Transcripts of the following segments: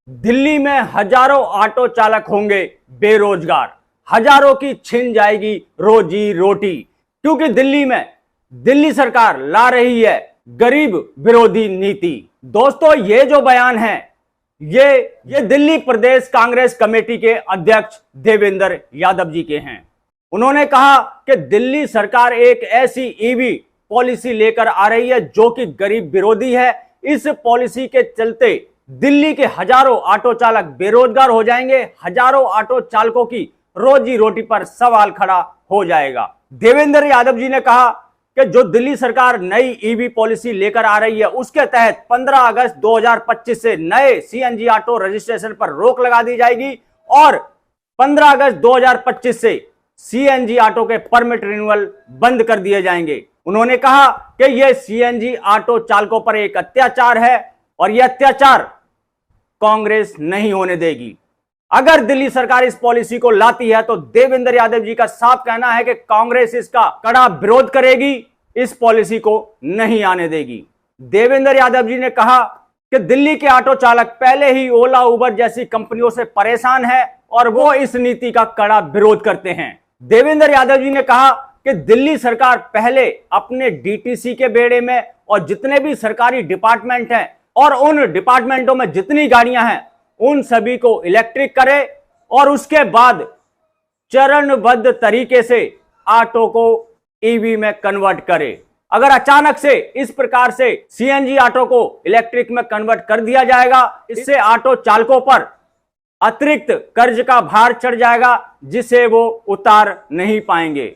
दिल्ली में हजारों ऑटो चालक होंगे बेरोजगार, हजारों की छिन जाएगी रोजी रोटी, क्योंकि दिल्ली सरकार ला रही है गरीब विरोधी नीति। दोस्तों, ये जो बयान है ये दिल्ली प्रदेश कांग्रेस कमेटी के अध्यक्ष देवेंद्र यादव जी के हैं। उन्होंने कहा कि दिल्ली सरकार एक ऐसी ईवी पॉलिसी लेकर आ रही है जो कि गरीब विरोधी है। इस पॉलिसी के चलते दिल्ली के हजारों ऑटो चालक बेरोजगार हो जाएंगे, हजारों ऑटो चालकों की रोजी रोटी पर सवाल खड़ा हो जाएगा। देवेंद्र यादव जी ने कहा कि जो दिल्ली सरकार नई ईवी पॉलिसी लेकर आ रही है उसके तहत 15 अगस्त 2025 से नए सीएनजी ऑटो रजिस्ट्रेशन पर रोक लगा दी जाएगी और 15 अगस्त 2025 से सीएनजी ऑटो के परमिट रिन्यूअल बंद कर दिए जाएंगे। उन्होंने कहा कि यह सीएनजी ऑटो चालकों पर एक अत्याचार है और यह अत्याचार कांग्रेस नहीं होने देगी। अगर दिल्ली सरकार इस पॉलिसी को लाती है तो देवेंद्र यादव जी का साफ कहना है कि कांग्रेस इसका कड़ा विरोध करेगी, इस पॉलिसी को नहीं आने देगी। देवेंद्र यादव जी ने कहा कि दिल्ली के ऑटो चालक पहले ही ओला उबर जैसी कंपनियों से परेशान है और वो इस नीति का कड़ा विरोध करते हैं। देवेंद्र यादव जी ने कहा कि दिल्ली सरकार पहले अपने डीटीसी के बेड़े में और जितने भी सरकारी डिपार्टमेंट हैं और उन डिपार्टमेंटों में जितनी गाड़ियां हैं उन सभी को इलेक्ट्रिक करे और उसके बाद चरणबद्ध तरीके से ऑटो को ईवी में कन्वर्ट करे। अगर अचानक से इस प्रकार से सीएनजी ऑटो को इलेक्ट्रिक में कन्वर्ट कर दिया जाएगा, इससे ऑटो चालकों पर अतिरिक्त कर्ज का भार चढ़ जाएगा जिसे वो उतार नहीं पाएंगे।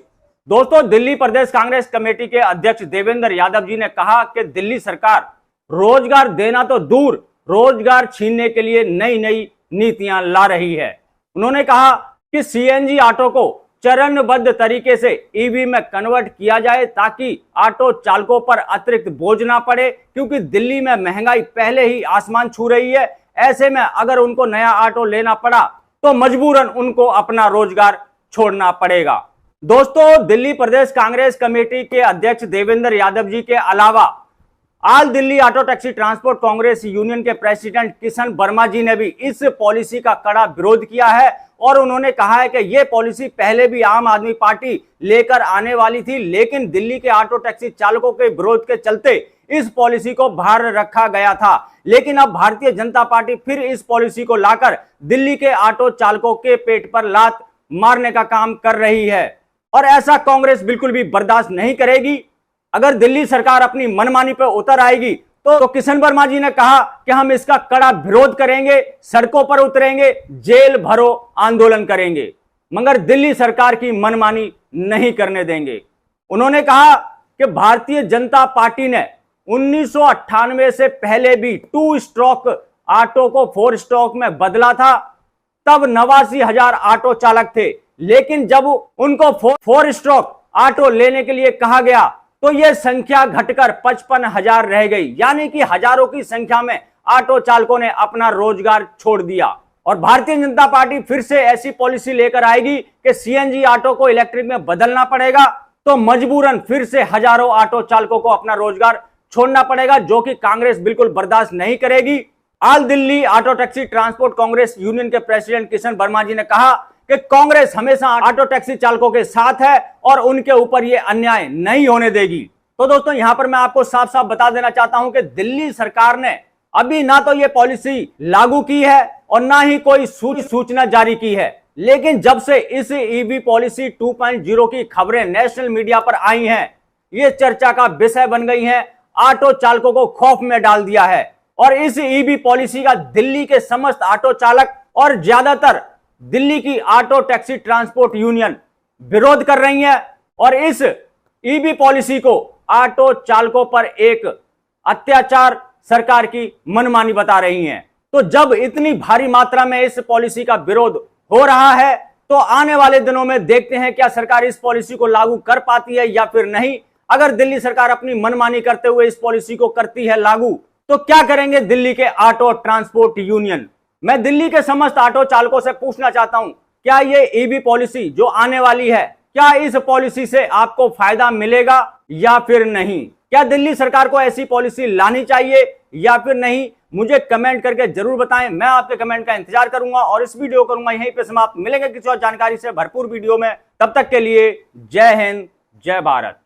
दोस्तों, दिल्ली प्रदेश कांग्रेस कमेटी के अध्यक्ष देवेंद्र यादव जी ने कहा कि दिल्ली सरकार रोजगार देना तो दूर, रोजगार छीनने के लिए नई नई नीतियां ला रही है। उन्होंने कहा कि सीएनजी ऑटो को चरणबद्ध तरीके से ईवी में कन्वर्ट किया जाए ताकि ऑटो चालकों पर अतिरिक्त बोझ ना पड़े, क्योंकि दिल्ली में महंगाई पहले ही आसमान छू रही है। ऐसे में अगर उनको नया ऑटो लेना पड़ा तो मजबूरन उनको अपना रोजगार छोड़ना पड़ेगा। दोस्तों, दिल्ली प्रदेश कांग्रेस कमेटी के अध्यक्ष देवेंद्र यादव जी के अलावा all Delhi auto taxi transport Congress union के प्रेसिडेंट किशन वर्मा जी ने भी इस पॉलिसी का कड़ा विरोध किया है और उन्होंने कहा है कि यह पॉलिसी पहले भी आम आदमी पार्टी लेकर आने वाली थी, लेकिन दिल्ली के ऑटो टैक्सी चालकों के विरोध के चलते इस पॉलिसी को बाहर रखा गया था। लेकिन अब भारतीय जनता पार्टी फिर इस पॉलिसी को लाकर दिल्ली के ऑटो चालकों के पेट पर लात मारने का काम कर रही है और ऐसा कांग्रेस बिल्कुल भी बर्दाश्त नहीं करेगी। अगर दिल्ली सरकार अपनी मनमानी पर उतर आएगी तो किशन वर्मा जी ने कहा कि हम इसका कड़ा विरोध करेंगे, सड़कों पर उतरेंगे, जेल भरो आंदोलन करेंगे, मगर दिल्ली सरकार की मनमानी नहीं करने देंगे। उन्होंने कहा कि भारतीय जनता पार्टी ने 1998 से पहले भी 2 स्ट्रोक ऑटो को 4 स्ट्रोक में बदला था, तब 89,000 ऑटो चालक थे, लेकिन जब उनको 4 स्ट्रोक ऑटो लेने के लिए कहा गया तो यह संख्या घटकर 55,000 रह गई, यानी कि हजारों की संख्या में ऑटो चालकों ने अपना रोजगार छोड़ दिया। और भारतीय जनता पार्टी फिर से ऐसी पॉलिसी लेकर आएगी कि सीएनजी ऑटो को इलेक्ट्रिक में बदलना पड़ेगा, तो मजबूरन फिर से हजारों ऑटो चालकों को अपना रोजगार छोड़ना पड़ेगा, जो कि कांग्रेस बिल्कुल बर्दाश्त नहीं करेगी। All Delhi auto taxi transport Congress union के प्रेसिडेंट किशन वर्मा जी ने कहा कि कांग्रेस हमेशा ऑटो टैक्सी चालकों के साथ है और उनके ऊपर यह अन्याय नहीं होने देगी। तो दोस्तों, यहां पर मैं आपको साफ साफ बता देना चाहता हूं कि दिल्ली सरकार ने अभी ना तो यह पॉलिसी लागू की है और ना ही कोई सूचना जारी की है, लेकिन जब से इस ईवी पॉलिसी 2.0 की खबरें नेशनल मीडिया पर आई हैं, ये चर्चा का विषय बन गई हैं, ऑटो चालकों को खौफ में डाल दिया है और इस ईवी पॉलिसी का दिल्ली के समस्त ऑटो चालक और ज्यादातर दिल्ली की ऑटो टैक्सी ट्रांसपोर्ट यूनियन विरोध कर रही है और इस ईवी पॉलिसी को ऑटो चालकों पर एक अत्याचार, सरकार की मनमानी बता रही हैं। तो जब इतनी भारी मात्रा में इस पॉलिसी का विरोध हो रहा है तो आने वाले दिनों में देखते हैं क्या सरकार इस पॉलिसी को लागू कर पाती है या फिर नहीं। अगर दिल्ली सरकार अपनी मनमानी करते हुए इस पॉलिसी को करती है लागू, तो क्या करेंगे दिल्ली के ऑटो ट्रांसपोर्ट यूनियन। मैं दिल्ली के समस्त ऑटो चालकों से पूछना चाहता हूं, क्या ये ईवी पॉलिसी जो आने वाली है, क्या इस पॉलिसी से आपको फायदा मिलेगा या फिर नहीं? क्या दिल्ली सरकार को ऐसी पॉलिसी लानी चाहिए या फिर नहीं? मुझे कमेंट करके जरूर बताएं। मैं आपके कमेंट का इंतजार करूंगा और इस वीडियो करूंगा यहीं पे समाप्त। मिलेंगे किसी और जानकारी से भरपूर वीडियो में। तब तक के लिए जय हिंद, जय भारत।